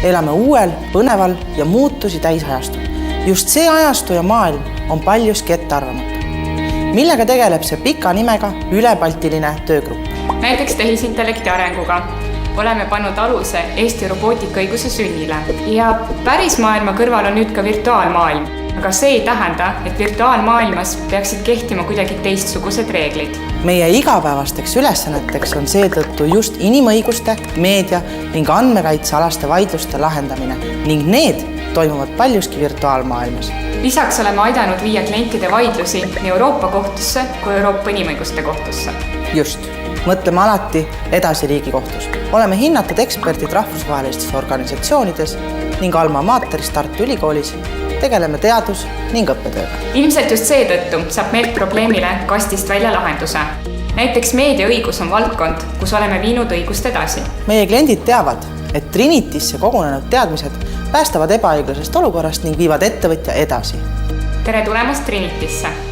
Elame uuel, põneval ja muutusi täisajastul. Just see ajastu ja maailm on paljuski ettearvamatu. Millega tegeleb see pika nimega ülebaltiline töögrupp? Näiteks tehisintellekti arenguga. Oleme pannud aluse Eesti robootikaõiguse sünnile. Ja päris maailma kõrval on nüüd ka virtuaalmaailm. Aga see ei tähenda, et virtuaalmaailmas peaksid kehtima kuidagi teistsugused reeglid. Meie igapäevasteks ülesanneteks on seetõttu just inimõiguste, meedia ning andmekaitsealaste vaidluste lahendamine ning need toimuvad paljuski virtuaalmaailmas. Lisaks oleme aidanud viia klientide vaidlusi nii Euroopa kohtusse kui Euroopa inimõiguste kohtusse. Just. Mõtleme alati edasi Riigikohtus. Oleme hinnatud eksperdid rahvusvahelistes organisatsioonides ning Alma Materis Tartu Ülikoolis tegeleme teadus- ning õppetööga. Ilmselt just seetõttu saab meilt probleemile kastist välja lahenduse. Näiteks meediaõigus on valdkond, kus oleme viinud õigust edasi. Meie kliendid teavad, et Trinitisse kogunenud teadmised päästavad ebaõiglasest olukorrast ning viivad ettevõtja edasi. Tere tulemast Trinitisse!